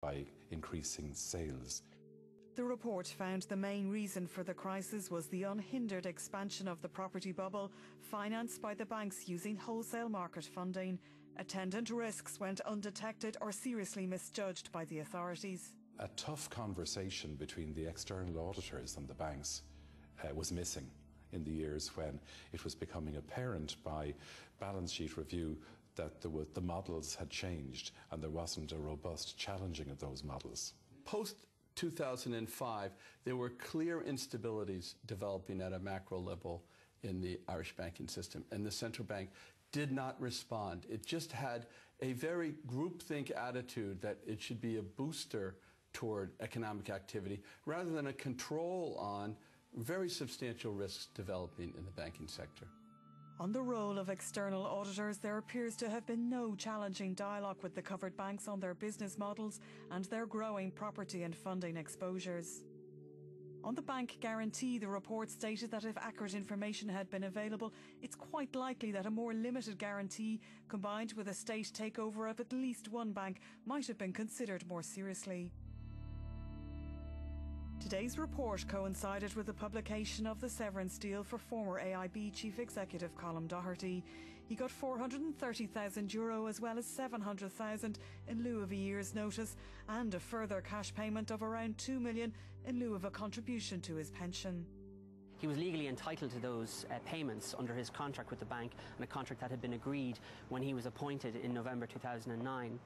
by increasing sales. The report found the main reason for the crisis was the unhindered expansion of the property bubble, financed by the banks using wholesale market funding. Attendant risks went undetected or seriously misjudged by the authorities. A tough conversation between the external auditors and the banks was missing in the years when it was becoming apparent by balance sheet review that the models had changed and there wasn't a robust challenging of those models. Post 2005, there were clear instabilities developing at a macro level in the Irish banking system, and the central bank did not respond. It just had a very groupthink attitude that it should be a booster toward economic activity rather than a control on very substantial risks developing in the banking sector. On the role of external auditors, there appears to have been no challenging dialogue with the covered banks on their business models and their growing property and funding exposures. On the bank guarantee, the report stated that if accurate information had been available, it's quite likely that a more limited guarantee, combined with a state takeover of at least one bank, might have been considered more seriously. Today's report coincided with the publication of the severance deal for former AIB Chief Executive Colm Doherty. He got €430,000 as well as €700,000 in lieu of a year's notice and a further cash payment of around €2 million in lieu of a contribution to his pension. He was legally entitled to those payments under his contract with the bank, and a contract that had been agreed when he was appointed in November 2009.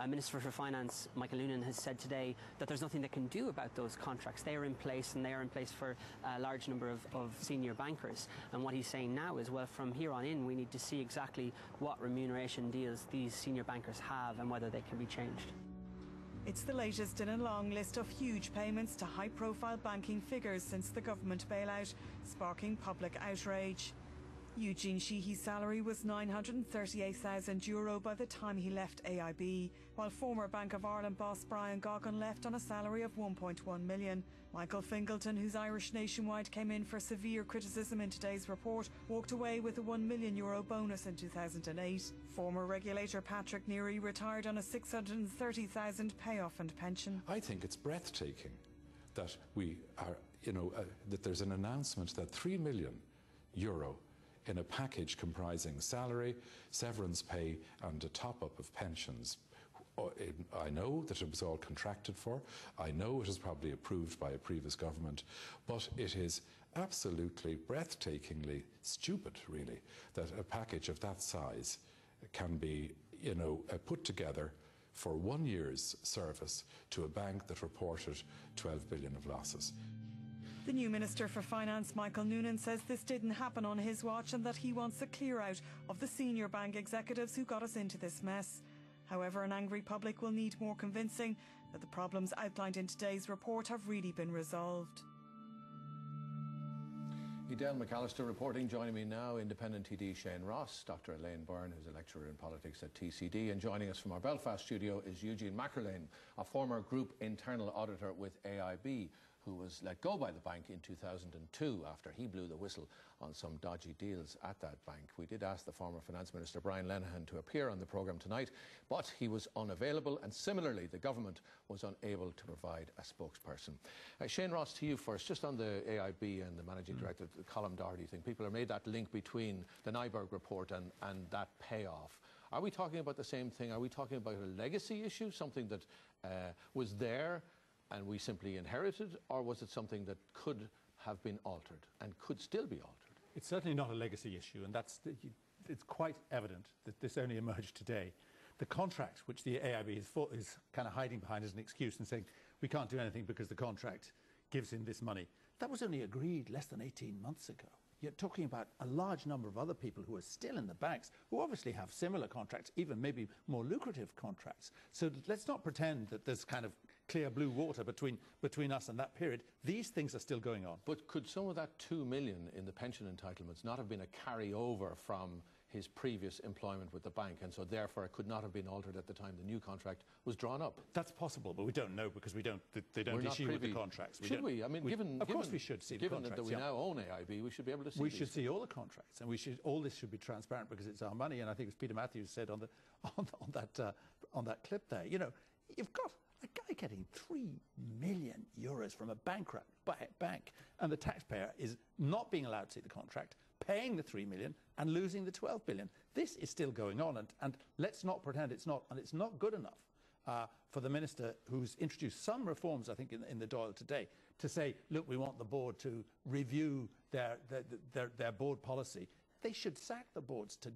Minister for Finance Michael Noonan has said today that there's nothing they can do about those contracts. They are in place, and they are in place for a large number of senior bankers. And what he's saying now is, well, from here on in, we need to see exactly what remuneration deals these senior bankers have and whether they can be changed. It's the latest in a long list of huge payments to high-profile banking figures since the government bailout, sparking public outrage. Eugene Sheehy's salary was €938,000 by the time he left AIB, while former Bank of Ireland boss Brian Goggin left on a salary of €1.1 million. Michael Fingleton, whose Irish Nationwide came in for severe criticism in today's report, walked away with a €1 million bonus in 2008. Former regulator Patrick Neary retired on a €630,000 payoff and pension. I think it's breathtaking that that there's an announcement that €3 million in a package comprising salary, severance pay and a top-up of pensions. I know that it was all contracted for. I know it was probably approved by a previous government, but it is absolutely breathtakingly stupid, really, that a package of that size can be, put together for 1 year's service to a bank that reported 12 billion of losses. The new Minister for Finance, Michael Noonan, says this didn't happen on his watch and that he wants a clear out of the senior bank executives who got us into this mess. However, an angry public will need more convincing that the problems outlined in today's report have really been resolved. Edel McAllister reporting. Joining me now, Independent TD Shane Ross, Dr. Elaine Byrne, who's a lecturer in politics at TCD, and joining us from our Belfast studio is Eugene McArlane, a former group internal auditor with AIB, who was let go by the bank in 2002 after he blew the whistle on some dodgy deals at that bank. We did ask the former Finance Minister Brian Lenihan to appear on the programme tonight, but he was unavailable, and similarly the government was unable to provide a spokesperson. Shane Ross, to you first, just on the AIB and the Managing Director, the Colm Doherty thing. People have made that link between the Nyberg Report and that payoff. Are we talking about the same thing? Are we talking about a legacy issue, something that was there and we simply inherited, or was it something that could have been altered and could still be altered? It's certainly not a legacy issue, and it's quite evident that this only emerged today. The contract, which the AIB is kind of hiding behind as an excuse and saying we can't do anything because the contract gives him this money, that was only agreed less than 18 months ago. You're talking about a large number of other people who are still in the banks, who obviously have similar contracts, even maybe more lucrative contracts. So let's not pretend that there's kind of clear blue water between us and that period. These things are still going on. But could some of that 2 million in the pension entitlements not have been a carryover from his previous employment with the bank, and so therefore it could not have been altered at the time the new contract was drawn up? That's possible, but we don't know because they don't issue with the contracts. Should we? I mean, of course we should see the contracts. Given that we now own AIB, we should be able to see We should see all the contracts, and all this should be transparent because it's our money. And I think as Peter Matthews said on that clip there, you've got A guy getting €3 million from a bankrupt bank, and the taxpayer is not being allowed to see the contract, paying the $3 million and losing the $12 billion. This is still going on, and let's not pretend it's not, and it's not good enough for the minister who's introduced some reforms, I think, in the Dáil today, to say, look, we want the board to review their board policy. They should sack the boards today.